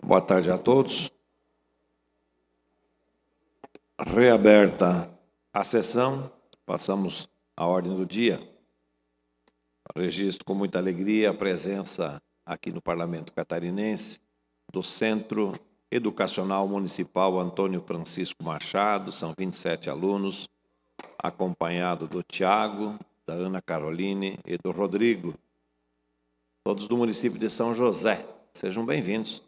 Boa tarde a todos. Reaberta a sessão, passamos à ordem do dia. Registro com muita alegria a presença aqui no Parlamento Catarinense do Centro Educacional Municipal Antônio Francisco Machado, são 27 alunos, acompanhado do Tiago, da Ana Caroline e do Rodrigo, todos do município de São José. Sejam bem-vindos.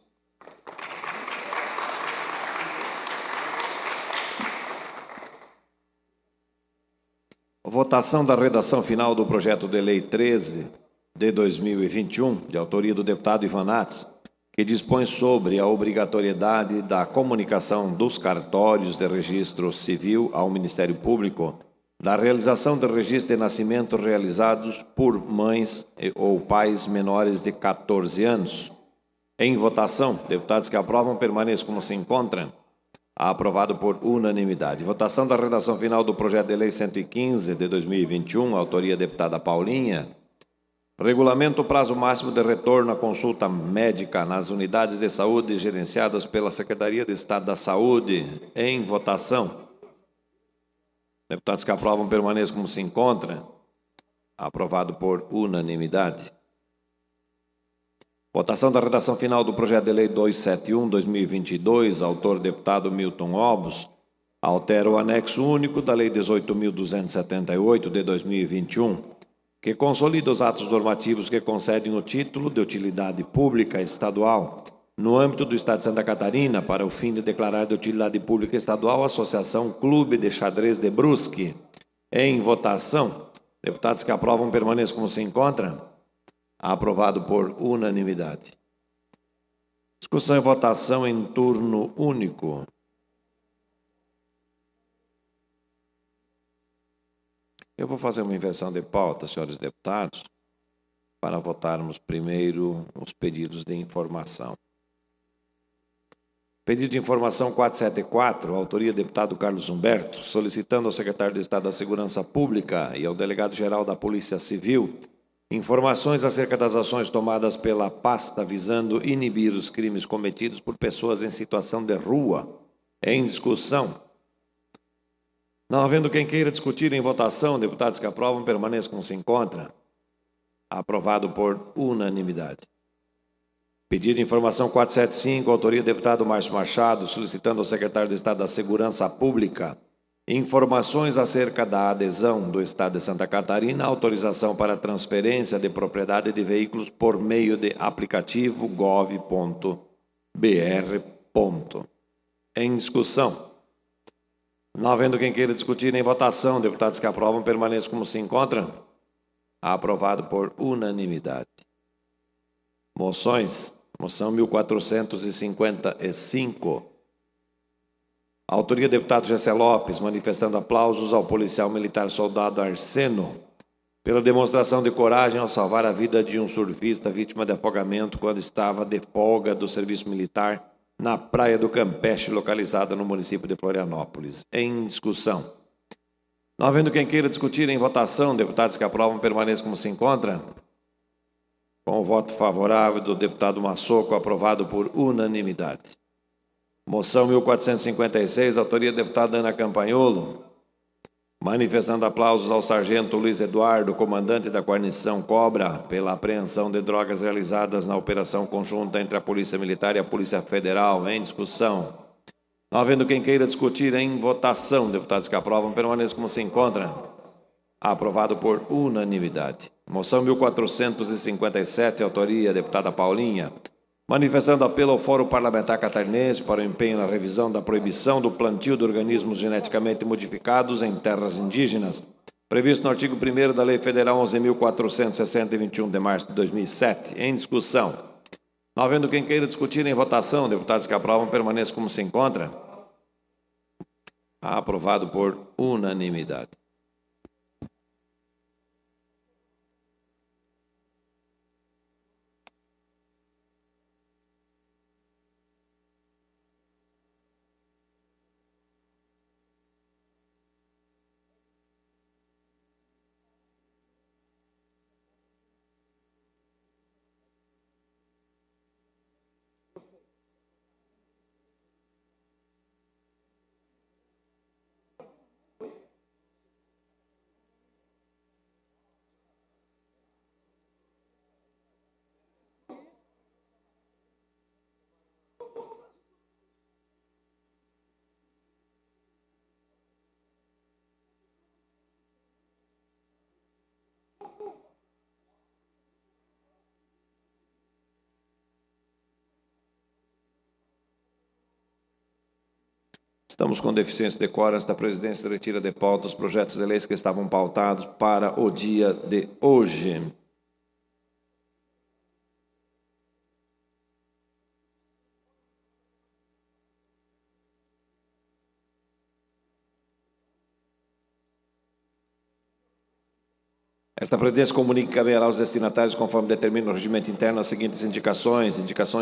Votação da redação final do projeto de lei 13 de 2021, de autoria do deputado Ivan Nats, que dispõe sobre a obrigatoriedade da comunicação dos cartórios de registro civil ao Ministério Público, da realização de registro de nascimento realizados por mães ou pais menores de 14 anos. Em votação, deputados que aprovam permaneçam como se encontram. Aprovado por unanimidade. Votação da redação final do projeto de lei 115 de 2021, autoria deputada Paulinha. Regulamenta o prazo máximo de retorno à consulta médica nas unidades de saúde gerenciadas pela Secretaria de Estado da Saúde. Em votação. Deputados que aprovam permaneçam como se encontram. Aprovado por unanimidade. Votação da redação final do projeto de lei 271/2022, autor deputado Milton Obos, altera o anexo único da lei 18.278 de 2021, que consolida os atos normativos que concedem o título de utilidade pública estadual no âmbito do Estado de Santa Catarina para o fim de declarar de utilidade pública estadual a Associação Clube de Xadrez de Brusque. Em votação, deputados que aprovam permaneçam como se encontram. Aprovado por unanimidade. Discussão e votação em turno único. Eu vou fazer uma inversão de pauta, senhores deputados, para votarmos primeiro os pedidos de informação. Pedido de informação 474, autoria do deputado Carlos Humberto, solicitando ao secretário de Estado da Segurança Pública e ao delegado-geral da Polícia Civil informações acerca das ações tomadas pela pasta visando inibir os crimes cometidos por pessoas em situação de rua. Em discussão. Não havendo quem queira discutir em votação, deputados que aprovam permaneçam como se encontram. Aprovado por unanimidade. Pedido de informação 475, autoria do deputado Márcio Machado, solicitando ao secretário de Estado da Segurança Pública informações acerca da adesão do Estado de Santa Catarina à autorização para transferência de propriedade de veículos por meio de aplicativo gov.br. Em discussão. Não havendo quem queira discutir em votação, deputados que aprovam permaneçam como se encontram. Aprovado por unanimidade. Moções. Moção 1455. Autoria do deputado Gessé Lopes, manifestando aplausos ao policial militar soldado Arseno pela demonstração de coragem ao salvar a vida de um surfista vítima de afogamento quando estava de folga do serviço militar na Praia do Campeche, localizada no município de Florianópolis. Em discussão. Não havendo quem queira discutir em votação, deputados que aprovam permaneçam como se encontram. Com o voto favorável do deputado Massoco, aprovado por unanimidade. Moção 1456, autoria da deputada Ana Campanholo, manifestando aplausos ao sargento Luiz Eduardo, comandante da guarnição Cobra, pela apreensão de drogas realizadas na operação conjunta entre a Polícia Militar e a Polícia Federal. Em discussão. Não havendo quem queira discutir em votação, deputados que aprovam permaneçam como se encontram. Aprovado por unanimidade. Moção 1457, autoria da deputada Paulinha, manifestando apelo ao Fórum Parlamentar Catarinense para o empenho na revisão da proibição do plantio de organismos geneticamente modificados em terras indígenas, previsto no artigo 1º da Lei Federal 11.460, de 21 de março de 2007. Em discussão. Não havendo quem queira discutir em votação, deputados que aprovam permaneçam como se encontram. Aprovado por unanimidade. Estamos com deficiência de quórum da presidência, retira de pauta os projetos de leis que estavam pautados para o dia de hoje. Esta presidência comunica que caberá aos destinatários, conforme determina o regimento interno, as seguintes indicações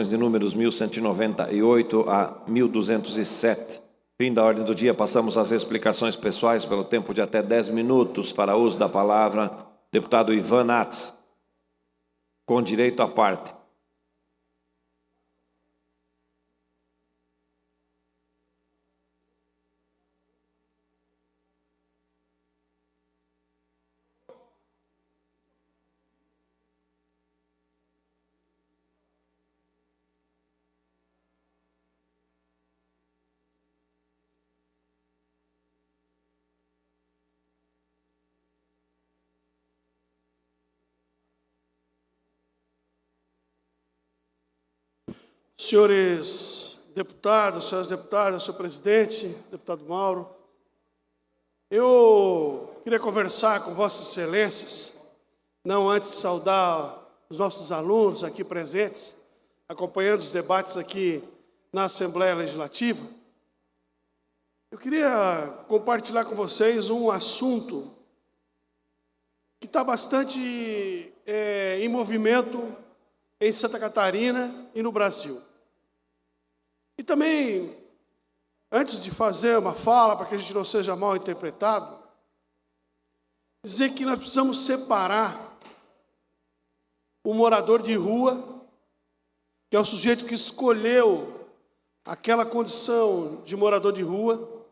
de números 1198 a 1207. Fim da ordem do dia, passamos às explicações pessoais pelo tempo de até 10 minutos. Para uso da palavra, deputado Ivan Nats, com direito à parte. Senhores deputados, senhoras deputadas, senhor presidente, deputado Mauro, eu queria conversar com vossas excelências, não antes de saudar os nossos alunos aqui presentes, acompanhando os debates aqui na Assembleia Legislativa. Eu queria compartilhar com vocês um assunto que está bastante em movimento em Santa Catarina e no Brasil. E também, antes de fazer uma fala, para que a gente não seja mal interpretado, dizer que nós precisamos separar o morador de rua, que é o sujeito que escolheu aquela condição de morador de rua,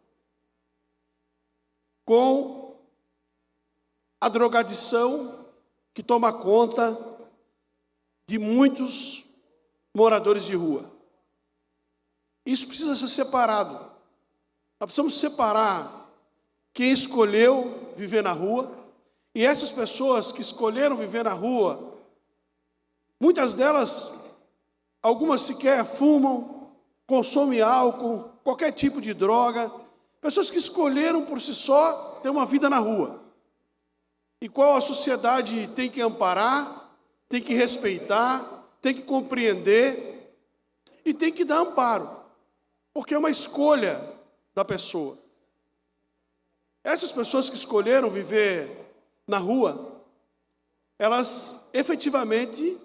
com a drogadição que toma conta de muitos moradores de rua. Isso precisa ser separado. Nós precisamos separar quem escolheu viver na rua e essas pessoas que escolheram viver na rua, muitas delas, algumas sequer fumam, consomem álcool, qualquer tipo de droga, pessoas que escolheram por si só ter uma vida na rua. E qual a sociedade tem que amparar, tem que respeitar, tem que compreender e tem que dar amparo, porque é uma escolha da pessoa. Essas pessoas que escolheram viver na rua, elas efetivamente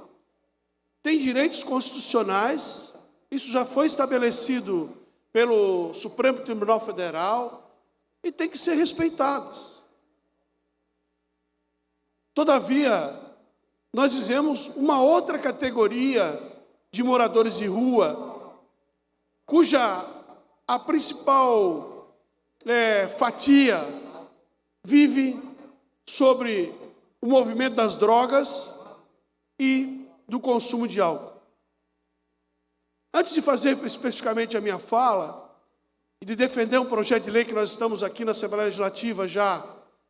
têm direitos constitucionais, isso já foi estabelecido pelo Supremo Tribunal Federal e tem que ser respeitadas. Todavia, nós vivemos uma outra categoria de moradores de rua, cuja a principal fatia vive sobre o movimento das drogas e do consumo de álcool. Antes de fazer especificamente a minha fala e de defender um projeto de lei que nós estamos aqui na Assembleia Legislativa já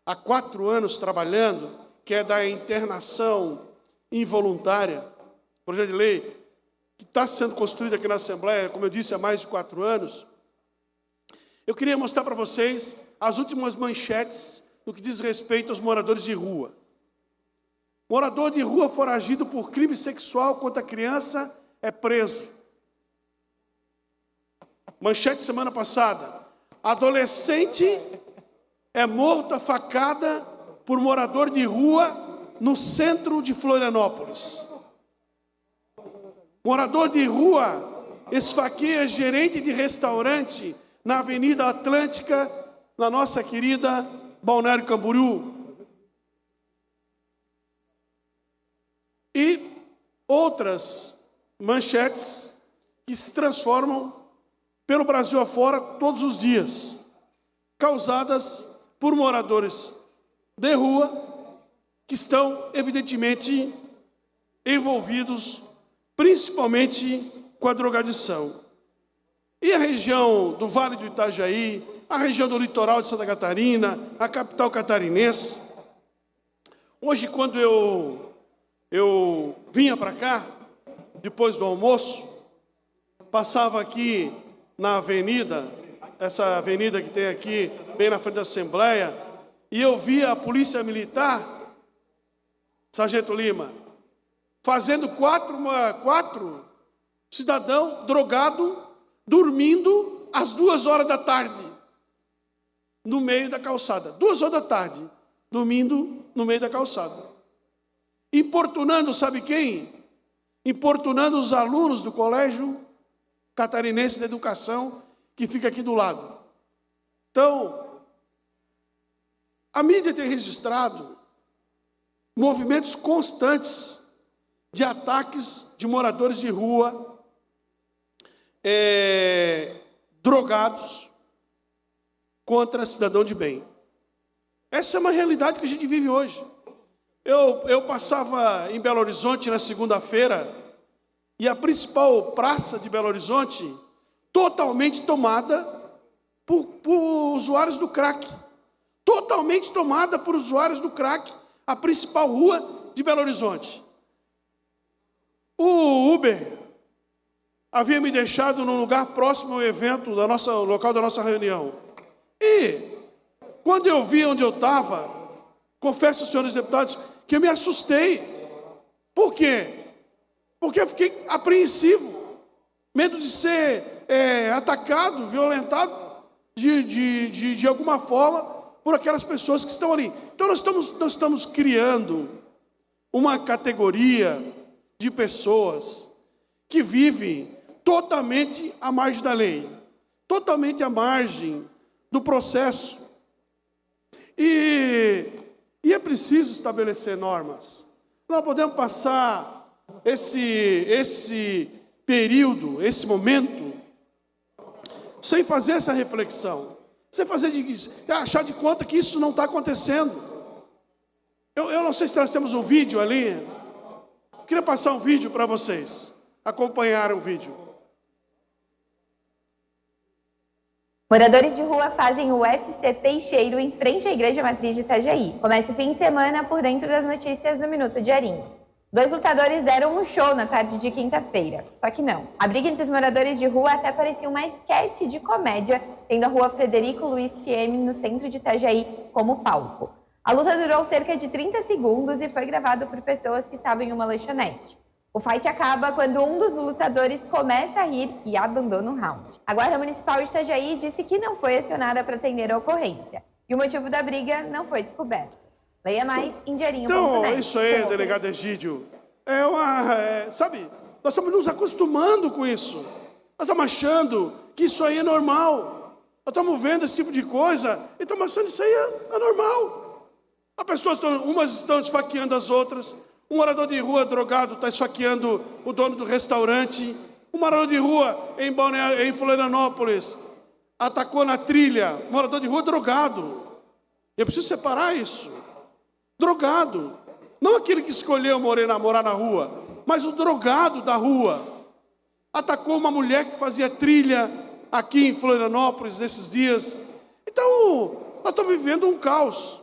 há 4 anos trabalhando, que é da internação involuntária, projeto de lei que está sendo construído aqui na Assembleia, como eu disse, há mais de 4 anos, eu queria mostrar para vocês as últimas manchetes no que diz respeito aos moradores de rua. Morador de rua foragido por crime sexual contra criança é preso. Manchete semana passada. Adolescente é morto a facada por morador de rua no centro de Florianópolis. Morador de rua esfaqueia gerente de restaurante na Avenida Atlântica, na nossa querida Balneário Camboriú. E outras manchetes que se transformam pelo Brasil afora todos os dias, causadas por moradores de rua que estão, evidentemente, envolvidos principalmente com a drogadição. E a região do Vale do Itajaí, a região do litoral de Santa Catarina, a capital catarinense, Hoje, quando eu vinha para cá, depois do almoço, passava aqui na avenida, essa avenida que tem aqui, bem na frente da Assembleia, e eu via a Polícia Militar, Sargento Lima, fazendo quatro cidadãos drogados, dormindo às 2h da tarde, no meio da calçada. 2h da tarde, dormindo no meio da calçada. Importunando, sabe quem? Importunando os alunos do Colégio Catarinense de Educação, que fica aqui do lado. Então, a mídia tem registrado movimentos constantes de ataques de moradores de rua, drogados, contra cidadão de bem. Essa é uma realidade que a gente vive hoje. Eu passava em Belo Horizonte na segunda-feira, e a principal praça de Belo Horizonte totalmente tomada por usuários do crack. Totalmente tomada por usuários do crack, a principal rua de Belo Horizonte. O Uber havia me deixado num lugar próximo ao evento, local da nossa reunião. E, quando eu vi onde eu estava, confesso aos senhores deputados que eu me assustei. Por quê? Porque eu fiquei apreensivo, medo de ser atacado, violentado de alguma forma por aquelas pessoas que estão ali. Então nós estamos criando uma categoria de pessoas que vivem totalmente à margem da lei, totalmente à margem do processo. E é preciso estabelecer normas. Não podemos passar esse período, esse momento, sem fazer essa reflexão, sem achar de conta que isso não está acontecendo. Eu não sei se nós temos um vídeo ali. Eu queria passar um vídeo para vocês acompanharem o vídeo. Moradores de rua fazem o UFC Peixeiro em frente à Igreja Matriz de Itajaí. Começa o fim de semana por dentro das notícias no Minuto de Arim. 2 lutadores deram um show na tarde de quinta-feira. Só que não. A briga entre os moradores de rua até parecia uma esquete de comédia, tendo a rua Frederico Luiz Thieme, no centro de Itajaí, como palco. A luta durou cerca de 30 segundos e foi gravado por pessoas que estavam em uma lanchonete. O fight acaba quando um dos lutadores começa a rir e abandona o round. A Guarda Municipal de Itajaí disse que não foi acionada para atender a ocorrência. E o motivo da briga não foi descoberto. Leia mais em diarinho.net. Então, isso aí, delegado Egídio, sabe, nós estamos nos acostumando com isso. Nós estamos achando que isso aí é normal. Nós estamos vendo esse tipo de coisa e estamos achando que isso aí é normal. As pessoas umas estão esfaqueando as outras. Um morador de rua drogado está esfaqueando o dono do restaurante. Um morador de rua em Florianópolis atacou na trilha. Morador de rua drogado. Eu preciso separar isso. Drogado. Não aquele que escolheu morar na rua, mas o drogado da rua. Atacou uma mulher que fazia trilha aqui em Florianópolis nesses dias. Então, nós estamos vivendo um caos.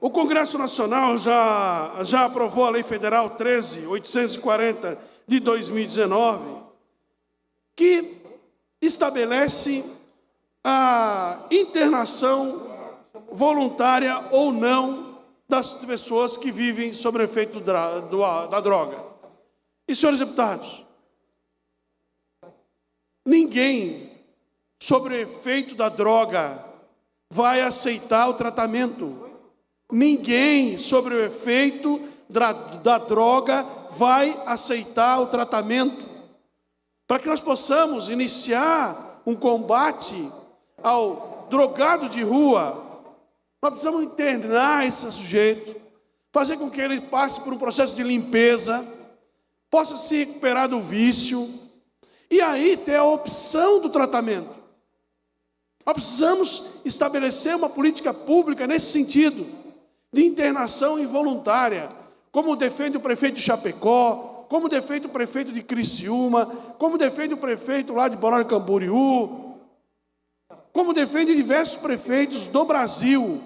O Congresso Nacional já aprovou a Lei Federal 13.840 de 2019, que estabelece a internação voluntária ou não das pessoas que vivem sob o efeito da droga. E, senhores deputados, ninguém sob o efeito da droga vai aceitar o tratamento. Ninguém sobre o efeito da droga vai aceitar o tratamento. Para que nós possamos iniciar um combate ao drogado de rua, nós precisamos internar esse sujeito, fazer com que ele passe por um processo de limpeza, possa se recuperar do vício, e aí ter a opção do tratamento. Nós precisamos estabelecer uma política pública nesse sentido, de internação involuntária, como defende o prefeito de Chapecó, como defende o prefeito de Criciúma, como defende o prefeito lá de Balneário Camboriú, como defende diversos prefeitos do Brasil,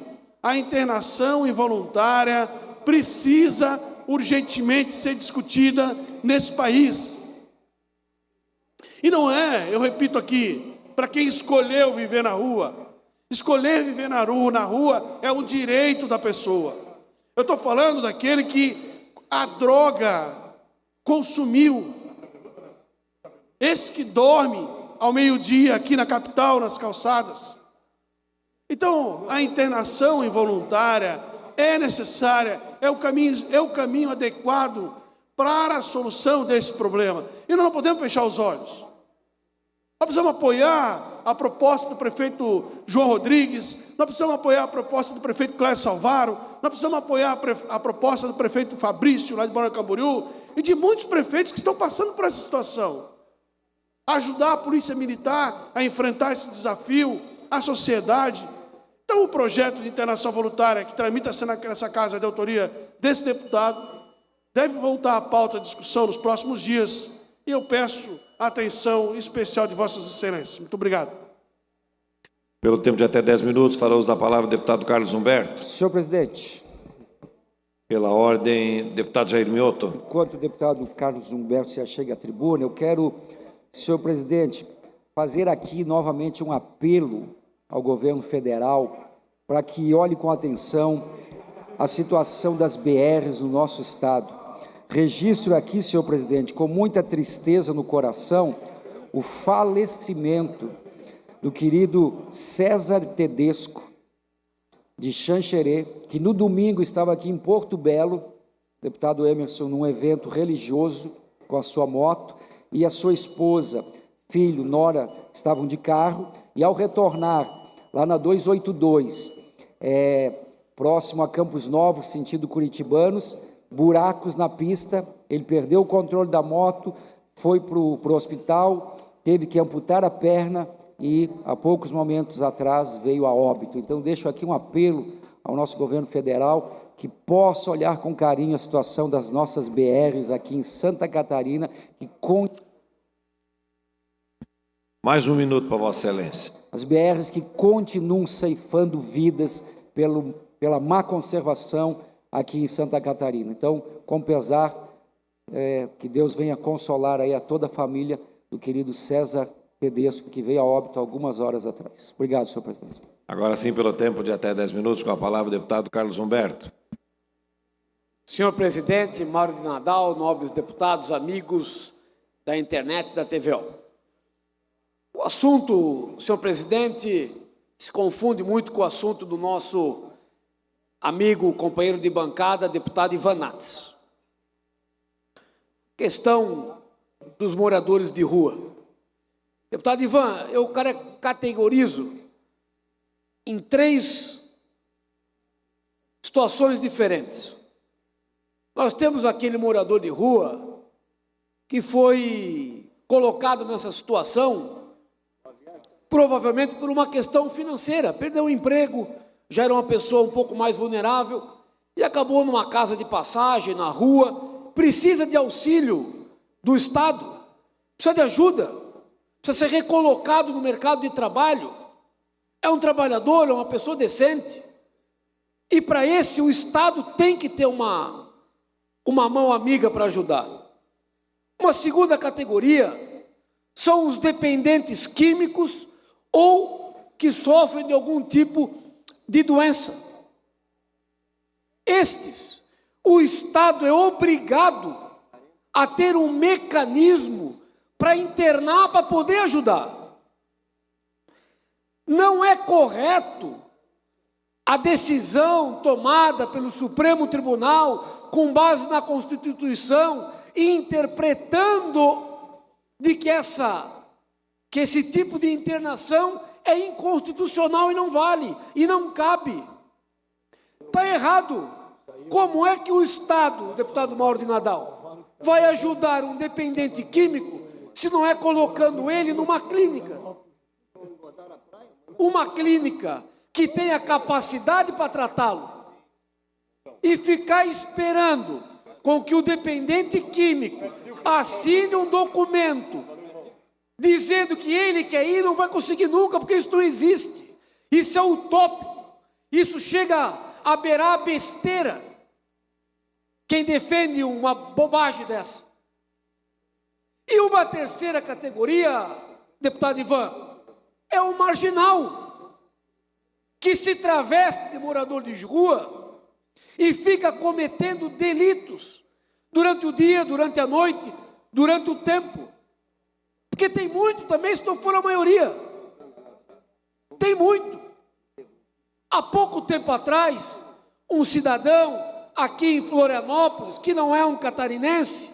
a internação involuntária precisa urgentemente ser discutida nesse país. E não é, eu repito aqui, para quem escolheu viver na rua. Escolher viver na rua é um direito da pessoa. Eu estou falando daquele que a droga consumiu. Esse que dorme ao meio-dia aqui na capital, nas calçadas. Então, a internação involuntária é necessária, é o caminho adequado para a solução desse problema. E nós não podemos fechar os olhos. Nós precisamos apoiar a proposta do prefeito João Rodrigues, nós precisamos apoiar a proposta do prefeito Clécio Salvaro, nós precisamos apoiar a proposta do prefeito Fabrício, lá de Balneário Camboriú, e de muitos prefeitos que estão passando por essa situação. Ajudar a polícia militar a enfrentar esse desafio, a sociedade. Então, o projeto de internação voluntária que tramita-se nessa casa de autoria desse deputado deve voltar à pauta de discussão nos próximos dias. E eu peço a atenção especial de Vossas Excelências. Muito obrigado. Pelo tempo de até 10 minutos, fará uso da palavra o deputado Carlos Humberto. Senhor presidente. Pela ordem, deputado Jair Mioto. Enquanto o deputado Carlos Humberto se achega à tribuna, eu quero, senhor presidente, fazer aqui novamente um apelo ao governo federal para que olhe com atenção a situação das BRs no nosso estado. Registro aqui, senhor presidente, com muita tristeza no coração, o falecimento do querido César Tedesco, de Xanxerê, que no domingo estava aqui em Porto Belo, deputado Emerson, num evento religioso com a sua moto, e a sua esposa, filho, nora, estavam de carro, e ao retornar lá na 282, próximo a Campos Novos, sentido Curitibanos, buracos na pista, ele perdeu o controle da moto, foi para o hospital, teve que amputar a perna e, há poucos momentos atrás, veio a óbito. Então, deixo aqui um apelo ao nosso governo federal que possa olhar com carinho a situação das nossas BRs aqui em Santa Catarina, que Mais um minuto para Vossa Excelência. As BRs que continuam ceifando vidas pela má conservação aqui em Santa Catarina. Então, com pesar, que Deus venha consolar aí a toda a família do querido César Tedesco, que veio a óbito algumas horas atrás. Obrigado, senhor presidente. Agora sim, pelo tempo de até 10 minutos, com a palavra o deputado Carlos Humberto. Senhor presidente, Mauro de Nadal, nobres deputados, amigos da internet e da TVO. O assunto, senhor presidente, se confunde muito com o assunto do nosso amigo, companheiro de bancada, deputado Ivan Nats. Questão dos moradores de rua. Deputado Ivan, eu categorizo em 3 situações diferentes. Nós temos aquele morador de rua que foi colocado nessa situação provavelmente por uma questão financeira, perdeu o emprego, já era uma pessoa um pouco mais vulnerável e acabou numa casa de passagem, na rua, precisa de auxílio do Estado, precisa de ajuda, precisa ser recolocado no mercado de trabalho, é um trabalhador, é uma pessoa decente, e para esse o Estado tem que ter uma mão amiga para ajudar. Uma segunda categoria são os dependentes químicos ou que sofrem de algum tipo de doença. Estes, o Estado é obrigado a ter um mecanismo para internar, para poder ajudar. Não é correto a decisão tomada pelo Supremo Tribunal, com base na Constituição, interpretando de que esse tipo de internação é inconstitucional e não vale, e não cabe. Está errado. Como é que o Estado, deputado Mauro de Nadal, vai ajudar um dependente químico se não é colocando ele numa clínica? Uma clínica que tenha capacidade para tratá-lo e ficar esperando com que o dependente químico assine um documento dizendo que ele quer ir, não vai conseguir nunca, porque isso não existe. Isso é utópico. Isso chega a beirar a besteira. Quem defende uma bobagem dessa. E uma terceira categoria, deputado Ivan, é o marginal, que se traveste de morador de rua e fica cometendo delitos durante o dia, durante a noite, durante o tempo. Porque tem muito também, se não for a maioria. Tem muito. Há pouco tempo atrás, um cidadão aqui em Florianópolis, que não é um catarinense,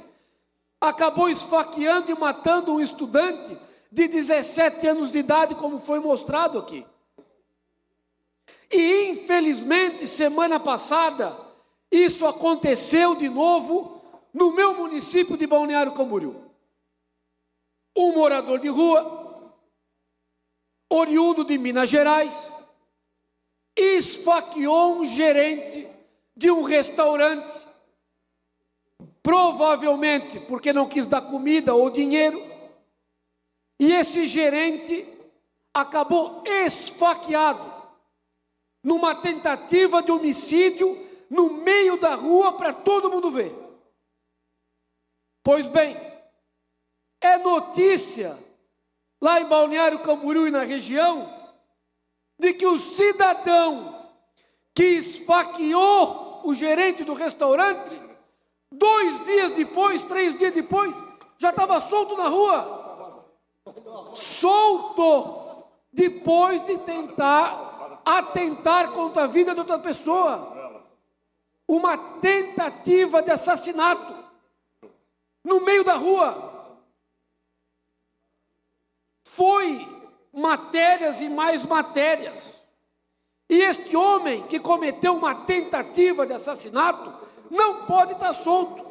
acabou esfaqueando e matando um estudante de 17 anos de idade, como foi mostrado aqui. E, infelizmente, semana passada, isso aconteceu de novo no meu município de Balneário Camboriú. Um morador de rua, oriundo de Minas Gerais, esfaqueou um gerente de um restaurante, provavelmente porque não quis dar comida ou dinheiro, e esse gerente acabou esfaqueado numa tentativa de homicídio no meio da rua para todo mundo ver. Pois bem, é notícia lá em Balneário Camboriú e na região de que o cidadão que esfaqueou o gerente do restaurante, 2 dias depois, 3 dias depois, já estava solto na rua. Solto, depois de atentar contra a vida de outra pessoa. Uma tentativa de assassinato no meio da rua. Foi matérias e mais matérias. E este homem que cometeu uma tentativa de assassinato não pode estar solto.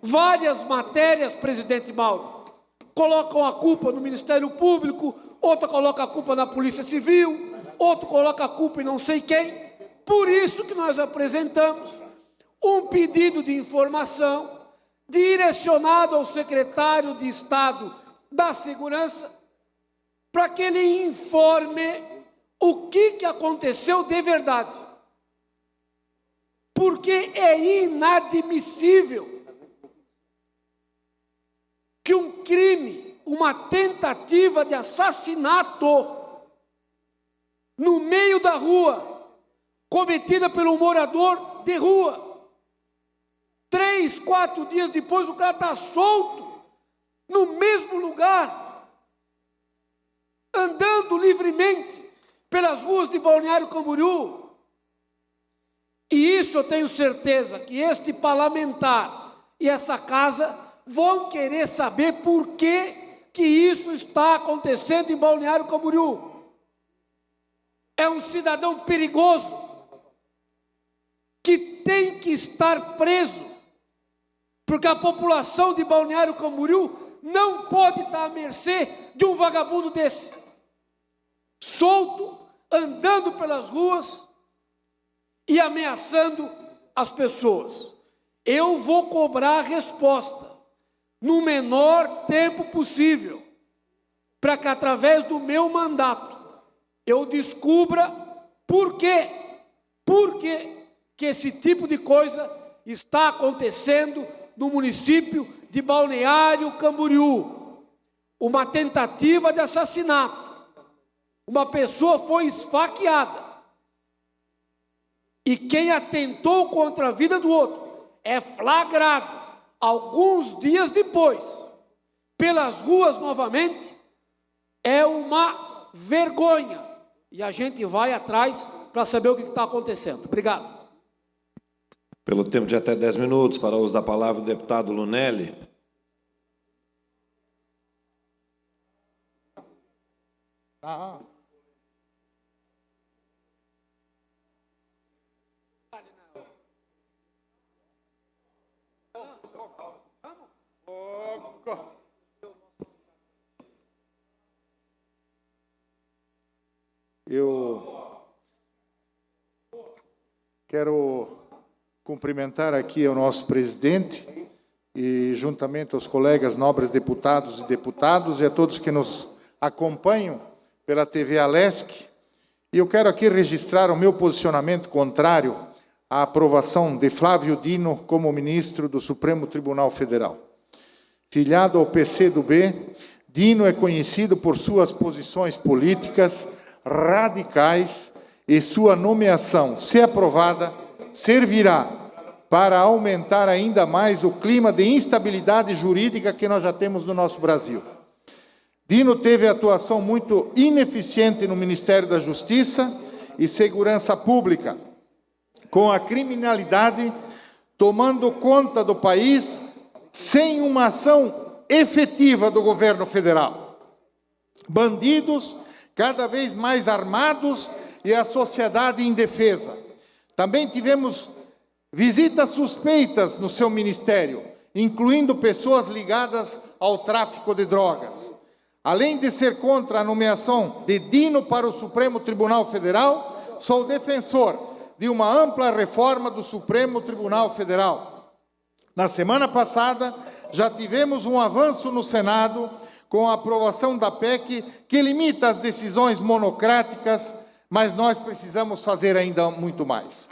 Várias matérias, presidente Mauro, colocam a culpa no Ministério Público, outra coloca a culpa na Polícia Civil, outro coloca a culpa em não sei quem. Por isso que nós apresentamos um pedido de informação direcionado ao secretário de Estado da Segurança, para que ele informe o que aconteceu de verdade. Porque é inadmissível que um crime, uma tentativa de assassinato no meio da rua, cometida pelo morador de rua, 3, 4 dias depois o cara está solto, no mesmo lugar, andando livremente pelas ruas de Balneário Camboriú. E isso eu tenho certeza que este parlamentar e essa casa vão querer saber por que isso está acontecendo em Balneário Camboriú. É um cidadão perigoso que tem que estar preso, porque a população de Balneário Camboriú não pode estar à mercê de um vagabundo desse, solto, andando pelas ruas e ameaçando as pessoas. Eu vou cobrar a resposta no menor tempo possível, para que através do meu mandato eu descubra por que esse tipo de coisa está acontecendo no município de Balneário Camboriú. Uma tentativa de assassinato. Uma pessoa foi esfaqueada. E quem atentou contra a vida do outro é flagrado alguns dias depois, pelas ruas novamente. É uma vergonha. E a gente vai atrás para saber o que está acontecendo. Obrigado. Pelo tempo de até 10 minutos, fará uso da palavra o deputado Lunelli. Eu quero cumprimentar aqui o nosso presidente e juntamente aos colegas nobres deputados e a todos que nos acompanham pela TV Alesc, e eu quero aqui registrar o meu posicionamento contrário à aprovação de Flávio Dino como ministro do Supremo Tribunal Federal. Filiado ao PCdoB, Dino é conhecido por suas posições políticas radicais e sua nomeação, se aprovada, servirá para aumentar ainda mais o clima de instabilidade jurídica que nós já temos no nosso Brasil. Dino teve atuação muito ineficiente no Ministério da Justiça e Segurança Pública, com a criminalidade tomando conta do país sem uma ação efetiva do governo federal. Bandidos cada vez mais armados e a sociedade indefesa. Também tivemos visitas suspeitas no seu ministério, incluindo pessoas ligadas ao tráfico de drogas. Além de ser contra a nomeação de Dino para o Supremo Tribunal Federal, sou defensor de uma ampla reforma do Supremo Tribunal Federal. Na semana passada, já tivemos um avanço no Senado com a aprovação da PEC que limita as decisões monocráticas, mas nós precisamos fazer ainda muito mais.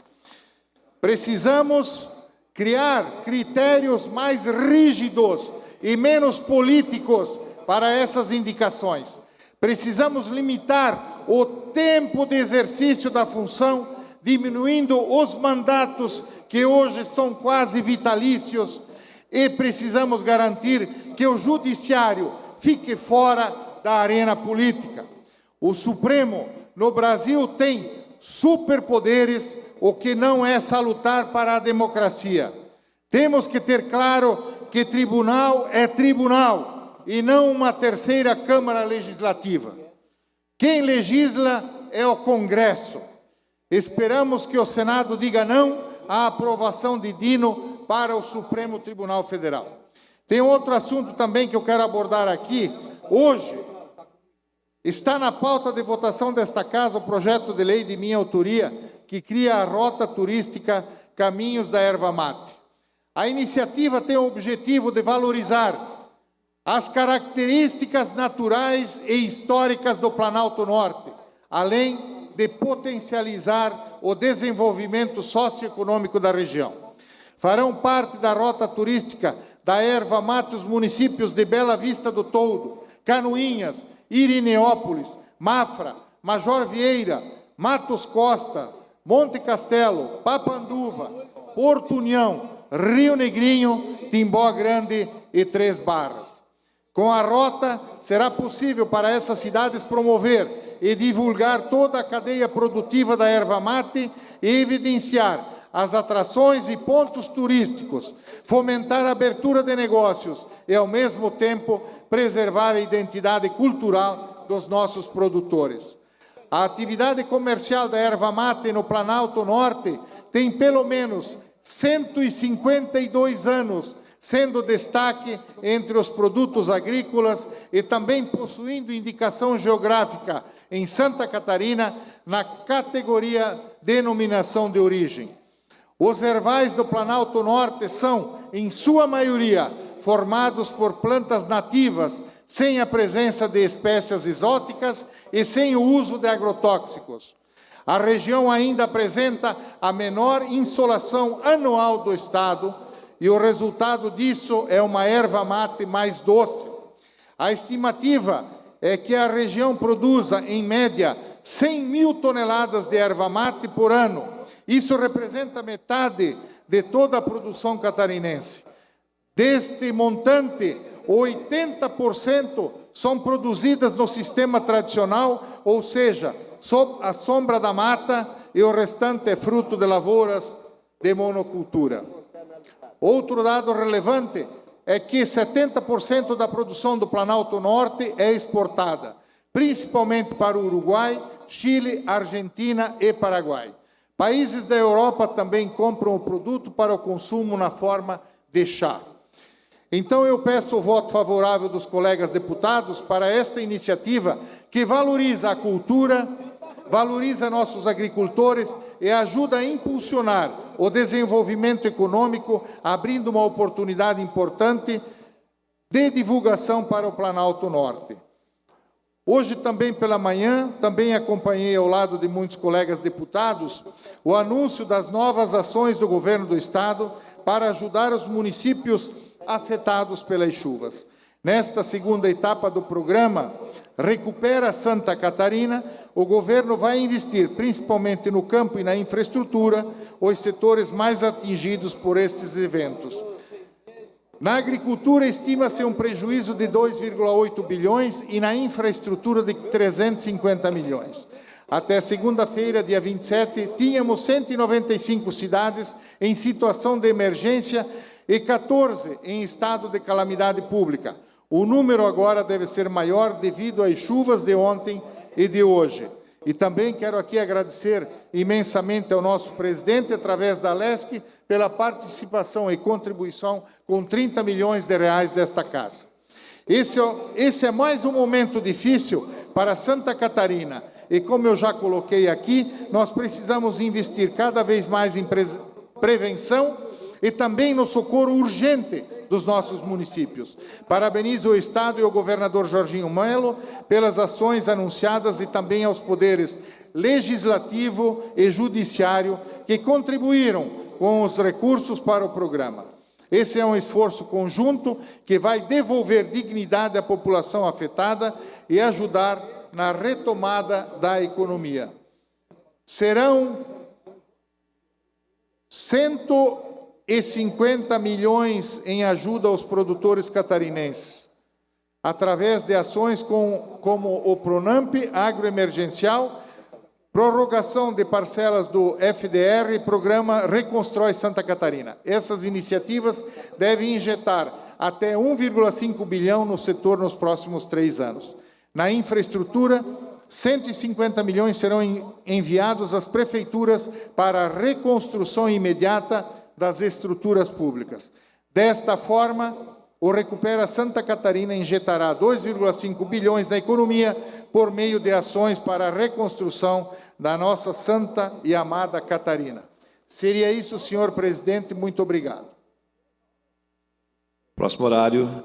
Precisamos criar critérios mais rígidos e menos políticos para essas indicações. Precisamos limitar o tempo de exercício da função, diminuindo os mandatos que hoje são quase vitalícios, e precisamos garantir que o judiciário fique fora da arena política. O Supremo no Brasil tem superpoderes, o que não é salutar para a democracia. Temos que ter claro que tribunal é tribunal e não uma terceira Câmara Legislativa. Quem legisla é o Congresso. Esperamos que o Senado diga não à aprovação de Dino para o Supremo Tribunal Federal. Tem outro assunto também que eu quero abordar aqui. Hoje está na pauta de votação desta casa o projeto de lei de minha autoria que cria a rota turística Caminhos da Erva Mate. A iniciativa tem o objetivo de valorizar as características naturais e históricas do Planalto Norte, além de potencializar o desenvolvimento socioeconômico da região. Farão parte da rota turística da Erva Mate os municípios de Bela Vista do Toldo, Canoinhas, Irineópolis, Mafra, Major Vieira, Matos Costa, Monte Castelo, Papanduva, Porto União, Rio Negrinho, Timbó Grande e Três Barras. Com a rota, será possível para essas cidades promover e divulgar toda a cadeia produtiva da erva mate e evidenciar as atrações e pontos turísticos, fomentar a abertura de negócios e, ao mesmo tempo, preservar a identidade cultural dos nossos produtores. A atividade comercial da erva mate no Planalto Norte tem pelo menos 152 anos, sendo destaque entre os produtos agrícolas e também possuindo indicação geográfica em Santa Catarina na categoria Denominação de Origem. Os ervais do Planalto Norte são, em sua maioria, formados por plantas nativas, sem a presença de espécies exóticas e sem o uso de agrotóxicos. A região ainda apresenta a menor insolação anual do estado e o resultado disso é uma erva mate mais doce. A estimativa é que a região produza, em média, 100 mil toneladas de erva mate por ano. Isso representa metade de toda a produção catarinense. Deste montante, 80% são produzidas no sistema tradicional, ou seja, sob a sombra da mata, e o restante é fruto de lavouras de monocultura. Outro dado relevante é que 70% da produção do Planalto Norte é exportada, principalmente para o Uruguai, Chile, Argentina e Paraguai. Países da Europa também compram o produto para o consumo na forma de chá. Então eu peço o voto favorável dos colegas deputados para esta iniciativa que valoriza a cultura, valoriza nossos agricultores e ajuda a impulsionar o desenvolvimento econômico, abrindo uma oportunidade importante de divulgação para o Planalto Norte. Hoje também pela manhã, também acompanhei ao lado de muitos colegas deputados, o anúncio das novas ações do governo do Estado para ajudar os municípios afetados pelas chuvas. Nesta segunda etapa do programa Recupera Santa Catarina, o governo vai investir principalmente no campo e na infraestrutura, os setores mais atingidos por estes eventos. Na agricultura, estima-se um prejuízo de 2,8 bilhões e na infraestrutura de 350 milhões. Até segunda-feira, dia 27, tínhamos 195 cidades em situação de emergência e 14 em estado de calamidade pública. O número agora deve ser maior devido às chuvas de ontem e de hoje. E também quero aqui agradecer imensamente ao nosso presidente, através da LESC, pela participação e contribuição com 30 milhões de reais desta casa. Esse é mais um momento difícil para Santa Catarina. E como eu já coloquei aqui, nós precisamos investir cada vez mais em prevenção e também no socorro urgente dos nossos municípios. Parabenizo o Estado e o governador Jorginho Melo pelas ações anunciadas e também aos poderes legislativo e judiciário que contribuíram com os recursos para o programa. Esse é um esforço conjunto que vai devolver dignidade à população afetada e ajudar na retomada da economia. Serão 150 milhões em ajuda aos produtores catarinenses, através de ações como o Pronamp agroemergencial, prorrogação de parcelas do FDR e programa Reconstrói Santa Catarina. Essas iniciativas devem injetar até 1,5 bilhão no setor nos próximos 3 anos. Na infraestrutura, 150 milhões serão enviados às prefeituras para a reconstrução imediata das estruturas públicas. Desta forma, o Recupera Santa Catarina injetará 2,5 bilhões na economia por meio de ações para a reconstrução da nossa santa e amada Catarina. Seria isso, senhor presidente. Muito obrigado. Próximo horário,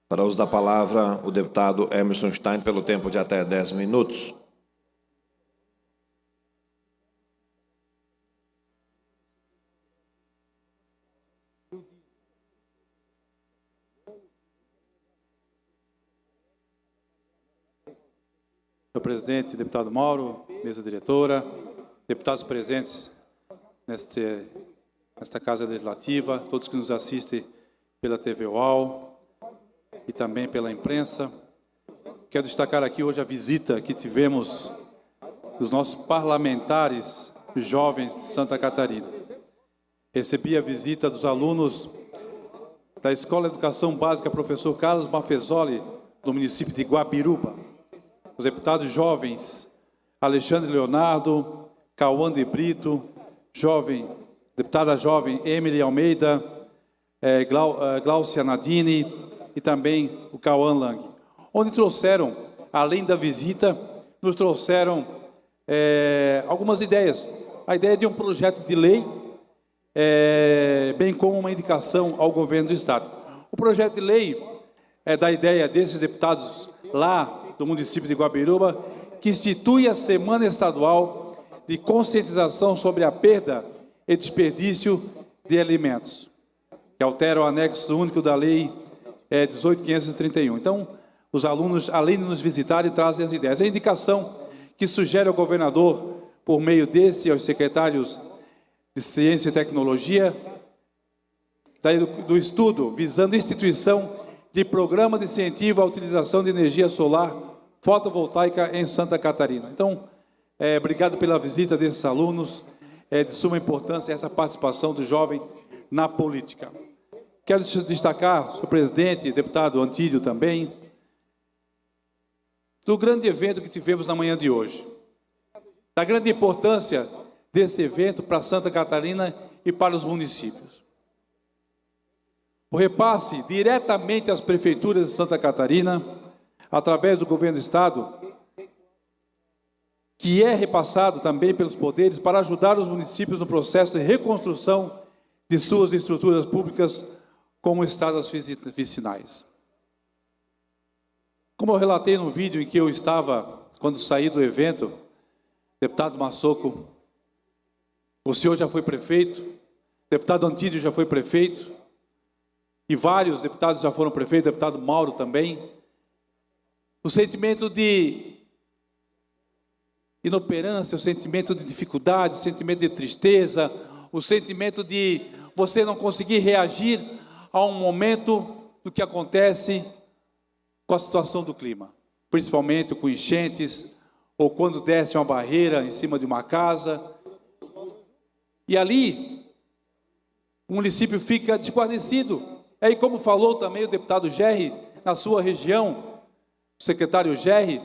para uso da palavra, o deputado Emerson Stein, pelo tempo de até 10 minutos. Senhor presidente, deputado Mauro, mesa diretora, deputados presentes nesta Casa Legislativa, todos que nos assistem pela TV UAU e também pela imprensa. Quero destacar aqui hoje a visita que tivemos dos nossos parlamentares jovens de Santa Catarina. Recebi a visita dos alunos da Escola de Educação Básica Professor Carlos Mafezoli, do município de Guabiruba. Os deputados jovens, Alexandre Leonardo, Cauã de Brito, deputada jovem Emily Almeida, Glaucia Nadine e também o Cauã Lang, onde trouxeram, além da visita, nos trouxeram algumas ideias. A ideia de um projeto de lei, bem como uma indicação ao governo do Estado. O projeto de lei é da ideia desses deputados lá do município de Guabiruba, que institui a Semana Estadual de Conscientização sobre a Perda e Desperdício de Alimentos, que altera o anexo único da Lei 18.531. Então, os alunos, além de nos visitarem, trazem as ideias. A indicação que sugere ao governador, por meio desse, aos secretários de Ciência e Tecnologia, do estudo visando a instituição de programa de incentivo à utilização de energia solar fotovoltaica em Santa Catarina. Então, obrigado pela visita desses alunos. É de suma importância essa participação do jovem na política. Quero destacar, senhor presidente, deputado Antídio também, do grande evento que tivemos na manhã de hoje, da grande importância desse evento para Santa Catarina e para os municípios. O repasse diretamente às prefeituras de Santa Catarina, através do governo do Estado, que é repassado também pelos poderes para ajudar os municípios no processo de reconstrução de suas estruturas públicas como estradas vicinais. Como eu relatei no vídeo em que eu estava, quando saí do evento, deputado Massoco, o senhor já foi prefeito, deputado Antídio já foi prefeito, e vários deputados já foram prefeitos, deputado Mauro também. O sentimento de inoperância, o sentimento de dificuldade, o sentimento de tristeza, o sentimento de você não conseguir reagir a um momento do que acontece com a situação do clima, principalmente com enchentes, ou quando desce uma barreira em cima de uma casa. E ali, o município fica desguarnecido. Aí, como falou também o deputado Gerri, na sua região, o secretário Gerri,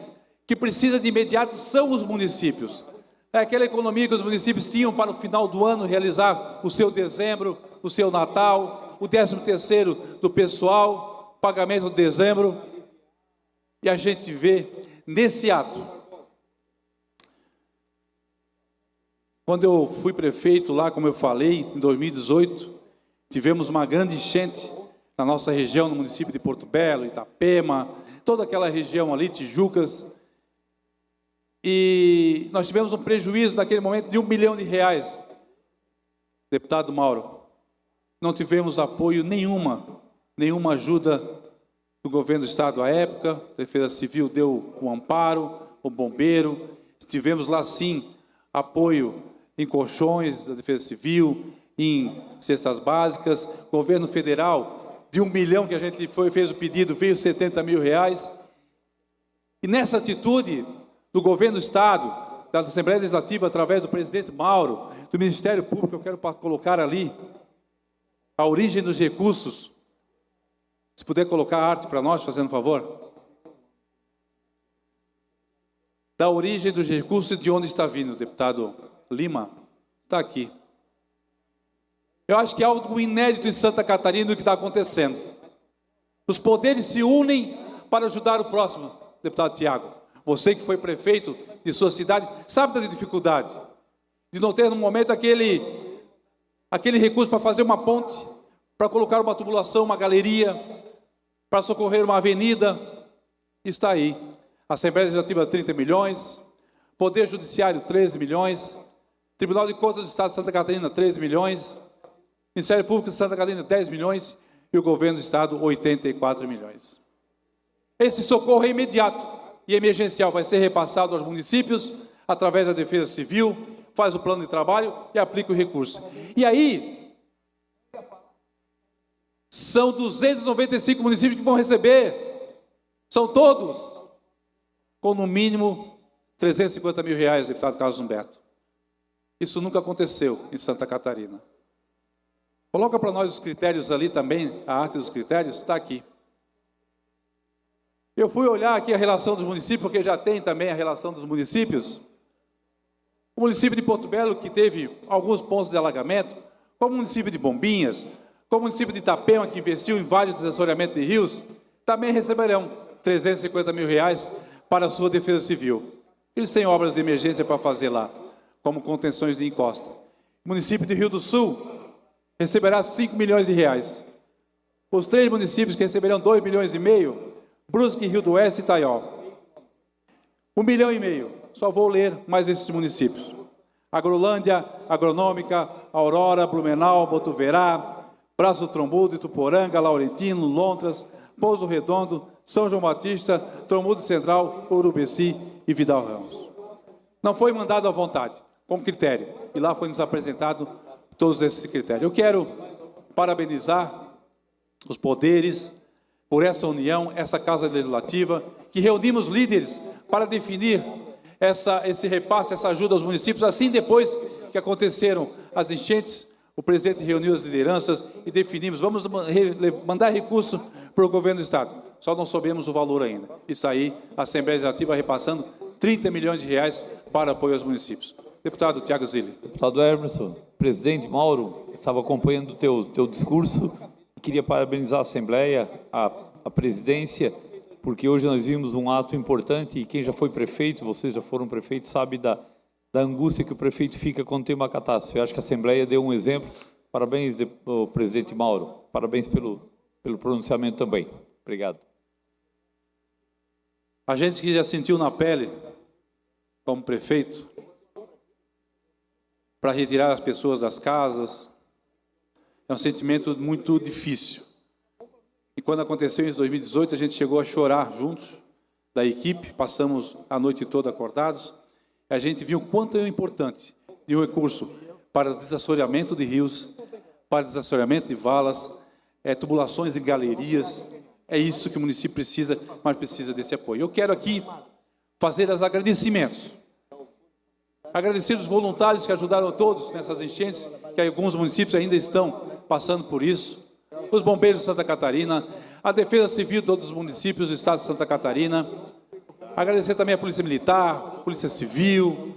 que precisa de imediato são os municípios. É aquela economia que os municípios tinham para o final do ano realizar o seu dezembro, o seu Natal, o 13º do pessoal, pagamento de dezembro. E a gente vê nesse ato. Quando eu fui prefeito lá, como eu falei, em 2018, tivemos uma grande enchente na nossa região, no município de Porto Belo, Itapema, toda aquela região ali, Tijucas. E nós tivemos um prejuízo naquele momento de R$1 milhão. Deputado Mauro, não tivemos apoio nenhuma ajuda do governo do estado à época. A Defesa Civil deu o amparo, o bombeiro. Tivemos lá sim apoio em colchões da Defesa Civil, em cestas básicas. Governo federal, de R$1 milhão que a gente fez o pedido, veio R$70 mil. E nessa atitude do governo do estado, da Assembleia Legislativa, através do presidente Mauro, do Ministério Público, eu quero colocar ali a origem dos recursos. Se puder colocar a arte para nós, fazendo favor. Da origem dos recursos e de onde está vindo, deputado Lima, está aqui. Eu acho que é algo inédito em Santa Catarina o que está acontecendo. Os poderes se unem para ajudar o próximo, deputado Tiago. Você que foi prefeito de sua cidade, sabe da dificuldade de não ter no momento aquele recurso para fazer uma ponte, para colocar uma tubulação, uma galeria, para socorrer uma avenida. Está aí. Assembleia Legislativa, 30 milhões. Poder Judiciário, 13 milhões. Tribunal de Contas do Estado de Santa Catarina, 13 milhões. Ministério Público de Santa Catarina, 10 milhões. E o Governo do Estado, 84 milhões. Esse socorro é imediato e emergencial, vai ser repassado aos municípios, através da Defesa Civil, faz o plano de trabalho e aplica o recurso. E aí, são 295 municípios que vão receber, são todos, com no mínimo R$350 mil, deputado Carlos Humberto. Isso nunca aconteceu em Santa Catarina. Coloca para nós os critérios ali também, a arte dos critérios, está aqui. Eu fui olhar aqui a relação dos municípios, porque já tem também a relação dos municípios. O município de Porto Belo, que teve alguns pontos de alagamento, como o município de Bombinhas, como o município de Itapema, que investiu em vários desassoreamentos de rios, também receberão R$350 mil para a sua defesa civil. Eles têm obras de emergência para fazer lá, como contenções de encosta. O município de Rio do Sul receberá R$5 milhões. Os 3 municípios que receberão R$2,5 milhões, Brusque, Rio do Oeste e Itaió. R$1,5 milhão. Só vou ler mais esses municípios. Agrolândia, Agronômica, Aurora, Blumenau, Botuverá, Braço do Trombudo, Ituporanga, Laurentino, Lontras, Pouso Redondo, São João Batista, Trombudo Central, Urubici e Vidal Ramos. Não foi mandado à vontade, com critério. E lá foi nos apresentado todos esses critérios. Eu quero parabenizar os poderes por essa união, essa Casa Legislativa, que reunimos líderes para definir esse repasse, essa ajuda aos municípios. Assim, depois que aconteceram as enchentes, o presidente reuniu as lideranças e definimos, vamos mandar recurso para o governo do Estado. Só não soubemos o valor ainda. Isso aí, a Assembleia Legislativa repassando R$30 milhões para apoio aos municípios. Deputado Tiago Zilli. Deputado Emerson, presidente Mauro, estava acompanhando o teu discurso. Queria parabenizar a Assembleia, a presidência, porque hoje nós vimos um ato importante e quem já foi prefeito, vocês já foram prefeitos, sabe da angústia que o prefeito fica quando tem uma catástrofe. Eu acho que a Assembleia deu um exemplo. Parabéns, presidente Mauro. Parabéns pelo pronunciamento também. Obrigado. A gente que já sentiu na pele, como prefeito, para retirar as pessoas das casas, é um sentimento muito difícil. E quando aconteceu isso em 2018, a gente chegou a chorar juntos, da equipe, passamos a noite toda acordados, e a gente viu o quanto é importante de um recurso para desassoreamento de rios, para desassoreamento de valas, tubulações e galerias. É isso que o município precisa, mas precisa desse apoio. Eu quero aqui fazer os agradecimentos. Agradecer os voluntários que ajudaram todos nessas enchentes, que alguns municípios ainda estão passando por isso. Os bombeiros de Santa Catarina, a Defesa Civil de todos os municípios do estado de Santa Catarina. Agradecer também a Polícia Militar, a Polícia Civil,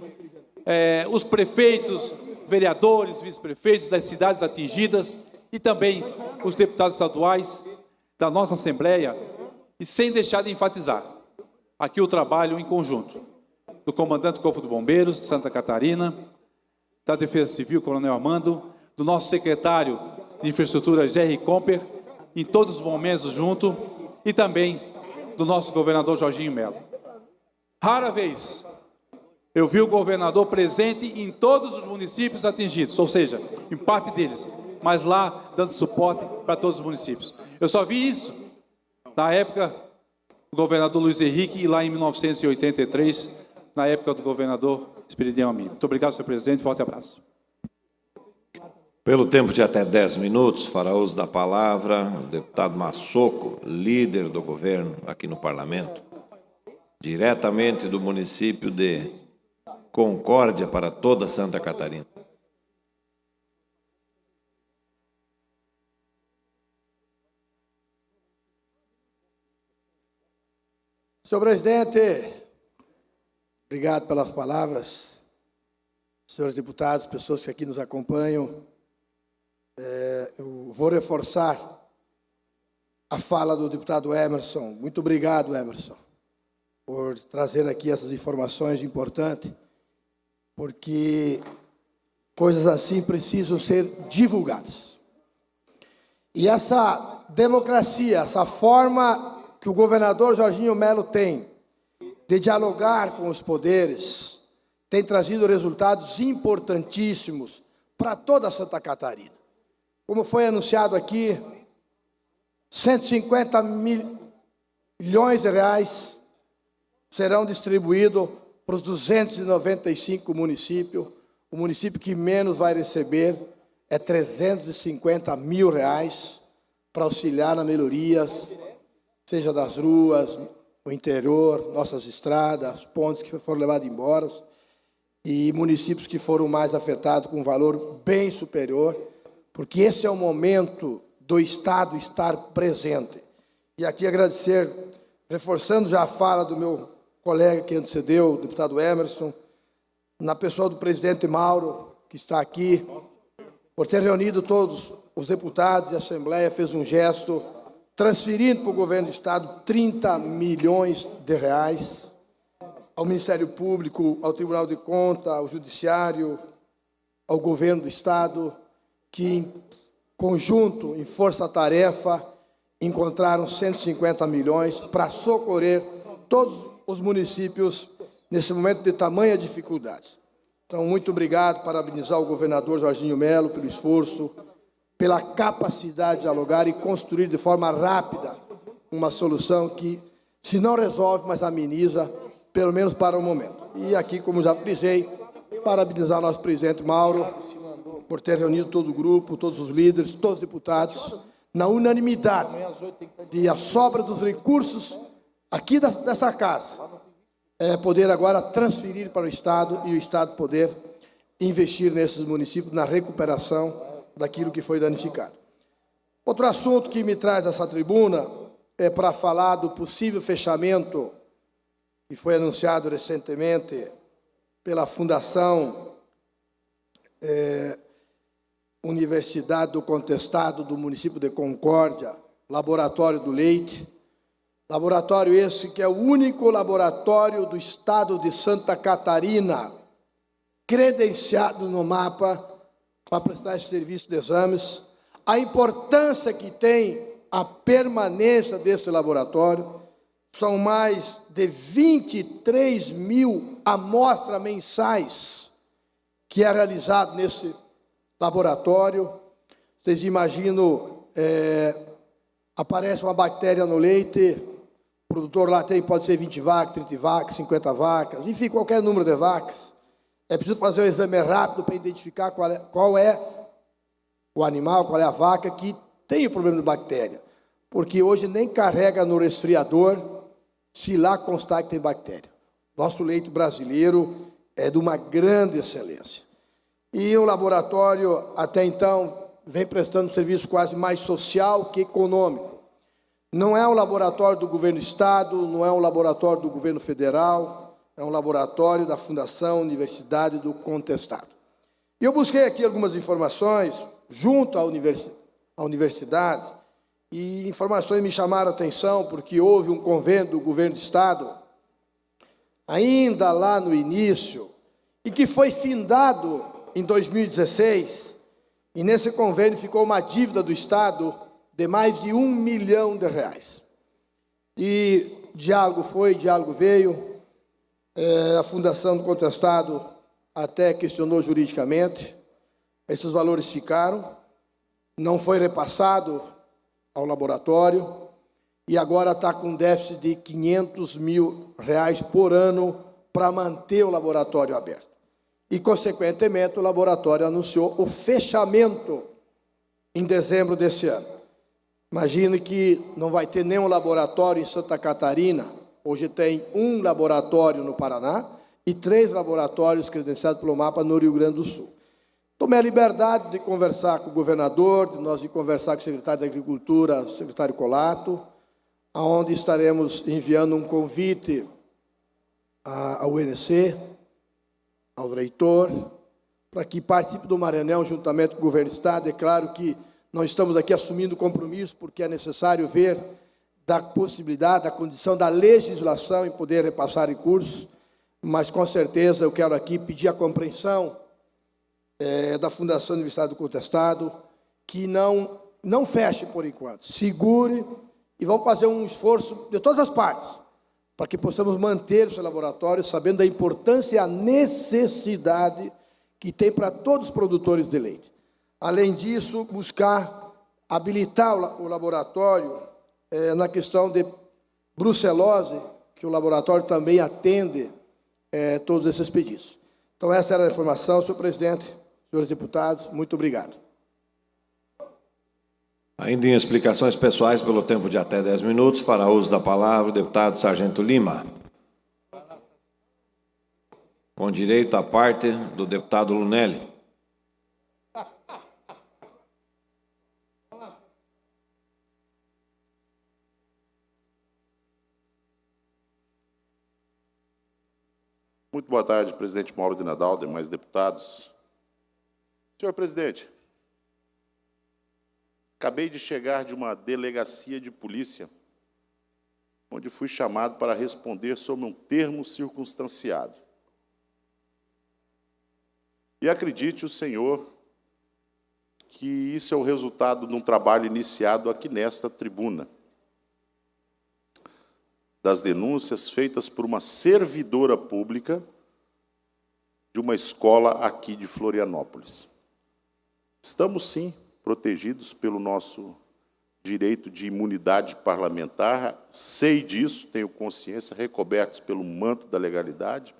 os prefeitos, vereadores, vice-prefeitos das cidades atingidas e também os deputados estaduais da nossa Assembleia, e sem deixar de enfatizar aqui o trabalho em conjunto do comandante do Corpo de Bombeiros de Santa Catarina, da Defesa Civil, Coronel Armando, do nosso secretário de Infraestrutura, Jerry Comper, em todos os momentos junto, e também do nosso governador Jorginho Melo. Rara vez eu vi o governador presente em todos os municípios atingidos, ou seja, em parte deles, mas lá dando suporte para todos os municípios. Eu só vi isso na época do governador Luiz Henrique e lá em 1983, na época do governador Esperidião Amin. Muito obrigado, senhor presidente. Forte abraço. Pelo tempo de até 10 minutos, fará uso da palavra o deputado Massoco, líder do governo aqui no Parlamento, diretamente do município de Concórdia para toda Santa Catarina. Senhor presidente, obrigado pelas palavras. Senhores deputados, pessoas que aqui nos acompanham, eu vou reforçar a fala do deputado Emerson. Muito obrigado, Emerson, por trazer aqui essas informações importantes, porque coisas assim precisam ser divulgadas. E essa democracia, essa forma que o governador Jorginho Melo tem de dialogar com os poderes, tem trazido resultados importantíssimos para toda Santa Catarina. Como foi anunciado aqui, 150 milhões de reais serão distribuídos para os 295 municípios. O município que menos vai receber é 350 mil reais para auxiliar na melhoria, seja das ruas, o interior, nossas estradas, pontes que foram levados embora, e municípios que foram mais afetados com um valor bem superior, porque esse é o momento do Estado estar presente. E aqui agradecer, reforçando já a fala do meu colega que antecedeu, o deputado Emerson, na pessoa do presidente Mauro, que está aqui, por ter reunido todos os deputados e a Assembleia, fez um gesto, transferindo para o governo do Estado 30 milhões de reais, ao Ministério Público, ao Tribunal de Contas, ao Judiciário, ao governo do Estado, que em conjunto, em força-tarefa, encontraram 150 milhões para socorrer todos os municípios nesse momento de tamanha dificuldade. Então, muito obrigado, parabenizar o governador Jorginho Melo pelo esforço, pela capacidade de dialogar e construir de forma rápida uma solução que, se não resolve, mas ameniza, pelo menos para o momento. E aqui, como já frisei, parabenizar o nosso presidente Mauro por ter reunido todo o grupo, todos os líderes, todos os deputados, na unanimidade de a sobra dos recursos aqui dessa casa, poder agora transferir para o Estado e o Estado poder investir nesses municípios na recuperação daquilo que foi danificado. Outro assunto que me traz essa tribuna é para falar do possível fechamento que foi anunciado recentemente pela Fundação Universidade do Contestado do município de Concórdia, Laboratório do Leite. Laboratório esse que é o único laboratório do estado de Santa Catarina credenciado no mapa para prestar esse serviço de exames. A importância que tem a permanência desse laboratório, São mais de 23 mil amostras mensais que é realizado nesse laboratório. Vocês imaginam, aparece uma bactéria no leite, o produtor lá pode ser 20 vacas, 30 vacas, 50 vacas, enfim, qualquer número de vacas. É preciso fazer um exame rápido para identificar qual é o animal, qual é a vaca que tem o problema de bactéria. Porque hoje nem carrega no resfriador se lá constar que tem bactéria. Nosso leite brasileiro é de uma grande excelência. E o laboratório, até então, vem prestando um serviço quase mais social que econômico. Não é um laboratório do governo do Estado, não é um laboratório do governo federal, é um laboratório da Fundação Universidade do Contestado. E eu busquei aqui algumas informações junto à universidade, e informações me chamaram a atenção porque houve um convênio do governo do Estado, ainda lá no início, e que foi findado em 2016, e nesse convênio ficou uma dívida do Estado de mais de R$1 milhão. E diálogo foi, diálogo veio, a Fundação do Contestado até questionou juridicamente, esses valores ficaram, não foi repassado ao laboratório, e agora está com déficit de R$500 mil por ano para manter o laboratório aberto. E, consequentemente, o laboratório anunciou o fechamento em dezembro desse ano. Imagine que não vai ter nenhum laboratório em Santa Catarina. Hoje tem um laboratório no Paraná e 3 laboratórios credenciados pelo MAPA no Rio Grande do Sul. Tomei a liberdade de conversar com o governador, de conversar com o secretário da Agricultura, o secretário Colato, onde estaremos enviando um convite ao UNC, ao reitor, para que participe do Maranhão juntamente com o governo do Estado. É claro que não estamos aqui assumindo compromisso, porque é necessário ver da possibilidade, da condição da legislação em poder repassar recursos, mas com certeza eu quero aqui pedir a compreensão da Fundação Universidade do Contestado, que não feche por enquanto, segure, e vamos fazer um esforço de todas as partes, para que possamos manter o seu laboratório, sabendo da importância e a necessidade que tem para todos os produtores de leite. Além disso, buscar habilitar o laboratório na questão de brucelose, que o laboratório também atende todos esses pedidos. Então, essa era a informação, senhor presidente, senhores deputados, muito obrigado. Ainda em explicações pessoais, pelo tempo de até 10 minutos, fará uso da palavra o deputado Sargento Lima. Com direito à parte do deputado Lunelli. Muito boa tarde, presidente Mauro de Nadal, demais deputados. Senhor presidente, acabei de chegar de uma delegacia de polícia, onde fui chamado para responder sobre um termo circunstanciado. E acredite o senhor que isso é o resultado de um trabalho iniciado aqui nesta tribuna, das denúncias feitas por uma servidora pública de uma escola aqui de Florianópolis. Estamos, sim, protegidos pelo nosso direito de imunidade parlamentar, sei disso, tenho consciência, recobertos pelo manto da legalidade.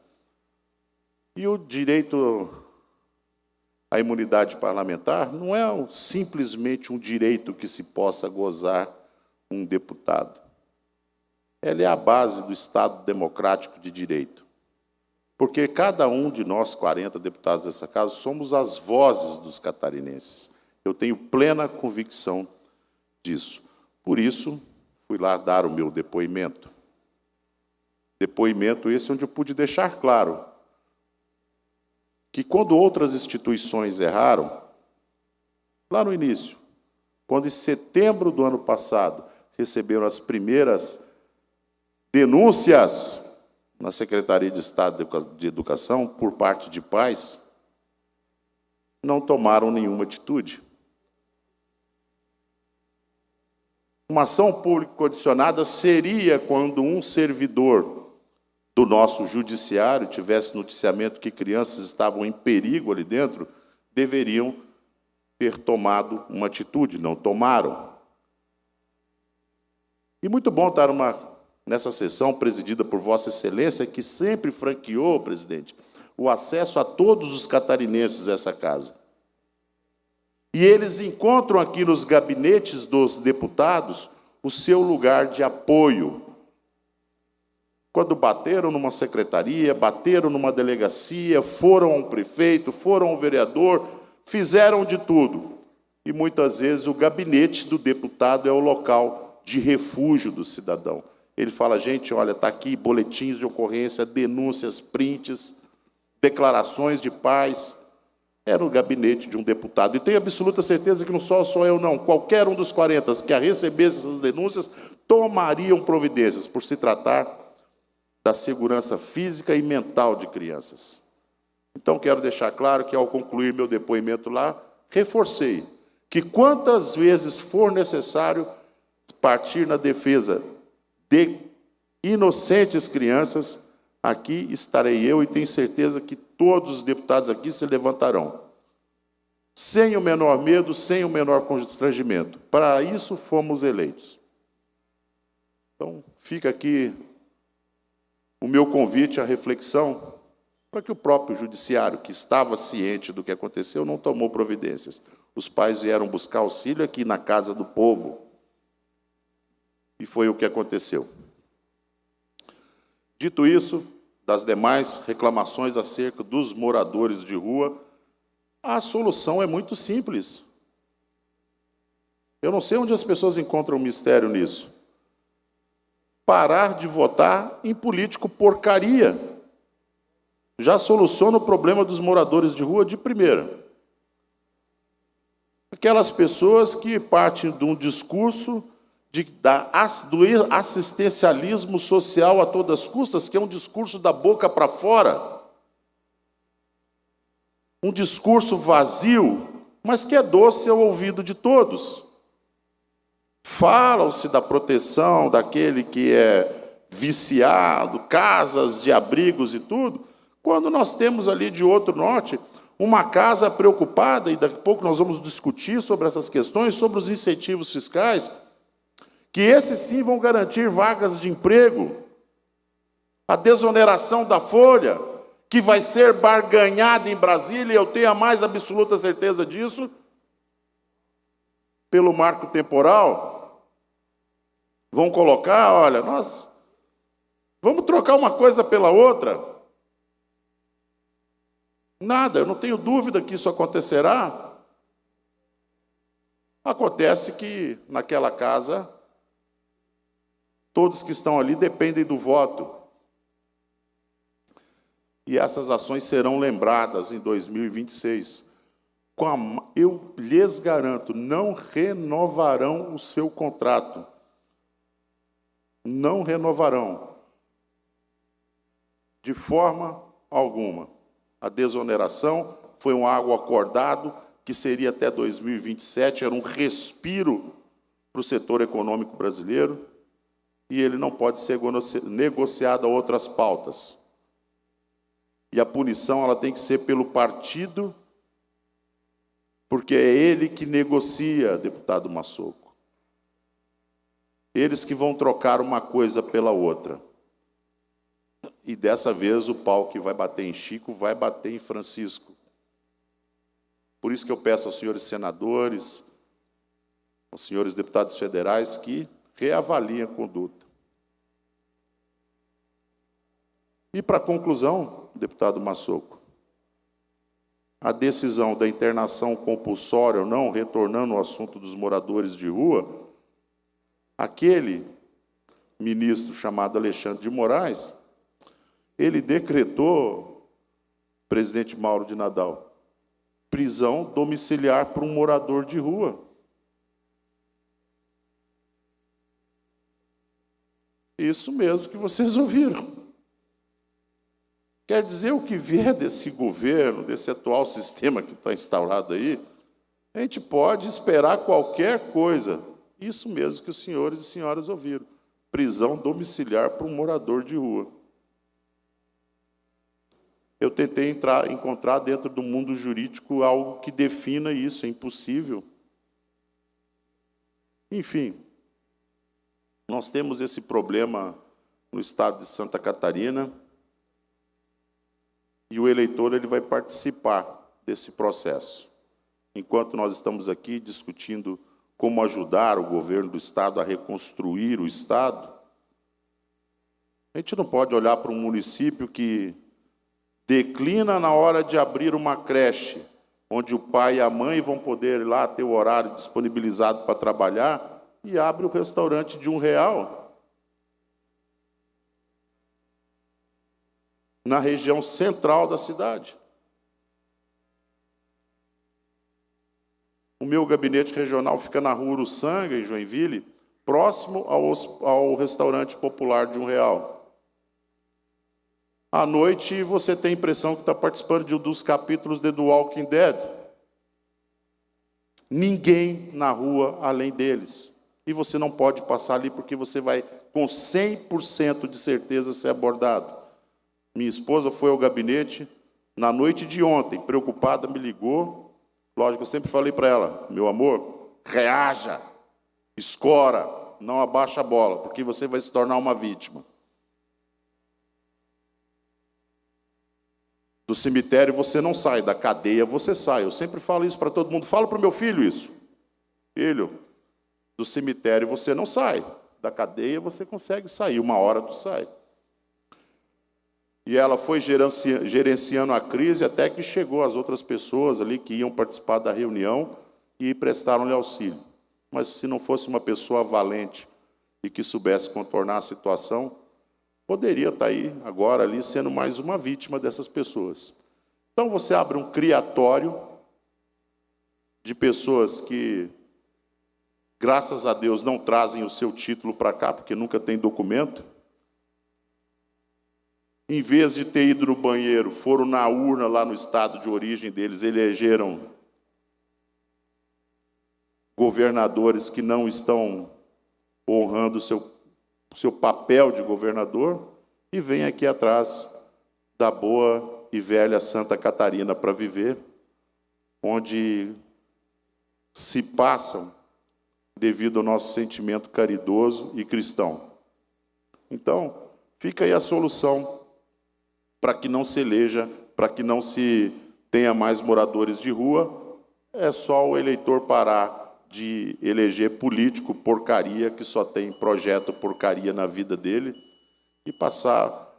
E o direito à imunidade parlamentar não é simplesmente um direito que se possa gozar um deputado. Ela é a base do Estado democrático de direito. Porque cada um de nós, 40 deputados dessa casa, somos as vozes dos catarinenses. Eu tenho plena convicção disso. Por isso, fui lá dar o meu depoimento. Depoimento esse onde eu pude deixar claro que quando outras instituições erraram, lá no início, quando em setembro do ano passado receberam as primeiras denúncias na Secretaria de Estado de Educação por parte de pais, não tomaram nenhuma atitude. Uma ação pública condicionada seria quando um servidor do nosso judiciário tivesse noticiamento que crianças estavam em perigo ali dentro, deveriam ter tomado uma atitude, não tomaram. E muito bom estar nessa sessão presidida por Vossa Excelência, que sempre franqueou, presidente, o acesso a todos os catarinenses a essa casa. E eles encontram aqui nos gabinetes dos deputados o seu lugar de apoio. Quando bateram numa secretaria, bateram numa delegacia, foram a um prefeito, foram ao vereador, fizeram de tudo. E muitas vezes o gabinete do deputado é o local de refúgio do cidadão. Ele fala, gente, olha, está aqui boletins de ocorrência, denúncias, prints, declarações de paz. Era o gabinete de um deputado. E tenho absoluta certeza que não só sou eu, não. Qualquer um dos 40 que recebesse essas denúncias tomariam providências, por se tratar da segurança física e mental de crianças. Então, quero deixar claro que, ao concluir meu depoimento lá, reforcei que, quantas vezes for necessário partir na defesa de inocentes crianças, aqui estarei eu e tenho certeza que todos os deputados aqui se levantarão. Sem o menor medo, sem o menor constrangimento. Para isso fomos eleitos. Então, fica aqui o meu convite à reflexão, para que o próprio judiciário, que estava ciente do que aconteceu, não tomou providências. Os pais vieram buscar auxílio aqui na casa do povo. E foi o que aconteceu. Dito isso, das demais reclamações acerca dos moradores de rua, a solução é muito simples. Eu não sei onde as pessoas encontram mistério nisso. Parar de votar em político porcaria. Já soluciona o problema dos moradores de rua de primeira. Aquelas pessoas que partem de um discurso do assistencialismo social a todas as custas, que é um discurso da boca para fora. Um discurso vazio, mas que é doce ao ouvido de todos. Falam-se da proteção daquele que é viciado, casas de abrigos e tudo, quando nós temos ali de outro norte uma casa preocupada, e daqui a pouco nós vamos discutir sobre essas questões, sobre os incentivos fiscais, que esses sim vão garantir vagas de emprego, a desoneração da folha, que vai ser barganhada em Brasília, e eu tenho a mais absoluta certeza disso, pelo marco temporal, vão colocar, olha, nós vamos trocar uma coisa pela outra. Nada, eu não tenho dúvida que isso acontecerá. Acontece que naquela casa, todos que estão ali dependem do voto. E essas ações serão lembradas em 2026. Eu lhes garanto, não renovarão o seu contrato. Não renovarão. De forma alguma. A desoneração foi um algo acordado, que seria até 2027, era um respiro para o setor econômico brasileiro, e ele não pode ser negociado a outras pautas. E a punição ela tem que ser pelo partido, porque é ele que negocia, deputado Massoco. Eles que vão trocar uma coisa pela outra. E dessa vez o pau que vai bater em Chico vai bater em Francisco. Por isso que eu peço aos senhores senadores, aos senhores deputados federais, que reavaliem a conduta. E para conclusão, deputado Massoco, a decisão da internação compulsória ou não, retornando ao assunto dos moradores de rua, aquele ministro chamado Alexandre de Moraes, ele decretou, presidente Mauro de Nadal, prisão domiciliar para um morador de rua. Isso mesmo que vocês ouviram. Quer dizer, o que vier desse governo, desse atual sistema que está instaurado aí, a gente pode esperar qualquer coisa. Isso mesmo que os senhores e senhoras ouviram. Prisão domiciliar para um morador de rua. Eu tentei encontrar dentro do mundo jurídico algo que defina isso, é impossível. Enfim, nós temos esse problema no estado de Santa Catarina e o eleitor ele vai participar desse processo. Enquanto nós estamos aqui discutindo como ajudar o governo do estado a reconstruir o estado, a gente não pode olhar para um município que declina na hora de abrir uma creche, onde o pai e a mãe vão poder ir lá ter o horário disponibilizado para trabalhar, e abre o restaurante de R$1 na região central da cidade. O meu gabinete regional fica na rua Uruçanga, em Joinville, próximo ao restaurante popular de R$1. À noite, você tem a impressão que está participando de um dos capítulos de The Walking Dead. Ninguém na rua além deles. E você não pode passar ali porque você vai, com 100% de certeza, ser abordado. Minha esposa foi ao gabinete na noite de ontem, preocupada, me ligou. Lógico, eu sempre falei para ela, meu amor, reaja, escora, não abaixa a bola, porque você vai se tornar uma vítima. Do cemitério você não sai, da cadeia você sai. Eu sempre falo isso para todo mundo. Falo para o meu filho isso. Filho, do cemitério você não sai. Da cadeia você consegue sair. Uma hora tu sai. E ela foi gerenciando a crise até que chegou as outras pessoas ali que iam participar da reunião e prestaram-lhe auxílio. Mas se não fosse uma pessoa valente e que soubesse contornar a situação, poderia estar aí, agora, ali, sendo mais uma vítima dessas pessoas. Então, você abre um criatório de pessoas que, graças a Deus, não trazem o seu título para cá, porque nunca tem documento. Em vez de ter ido no banheiro, foram na urna lá no estado de origem deles, elegeram governadores que não estão honrando o seu papel de governador, e vem aqui atrás da boa e velha Santa Catarina para viver, onde se passam devido ao nosso sentimento caridoso e cristão. Então, fica aí a solução para que não se eleja, para que não se tenha mais moradores de rua. É só o eleitor parar de eleger político porcaria, que só tem projeto porcaria na vida dele, e passar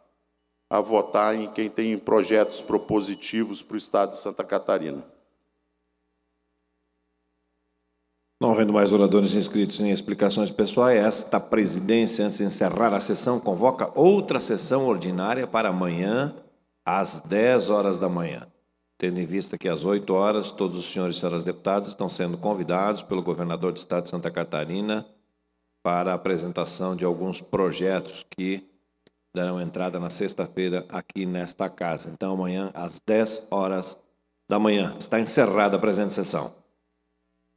a votar em quem tem projetos propositivos para o estado de Santa Catarina. Não havendo mais oradores inscritos em explicações pessoais, esta presidência, antes de encerrar a sessão, convoca outra sessão ordinária para amanhã, às 10 horas da manhã. Tendo em vista que às 8 horas, todos os senhores e senhoras deputados estão sendo convidados pelo governador do estado de Santa Catarina para a apresentação de alguns projetos que darão entrada na sexta-feira aqui nesta casa. Então, amanhã, às 10 horas da manhã. Está encerrada a presente sessão.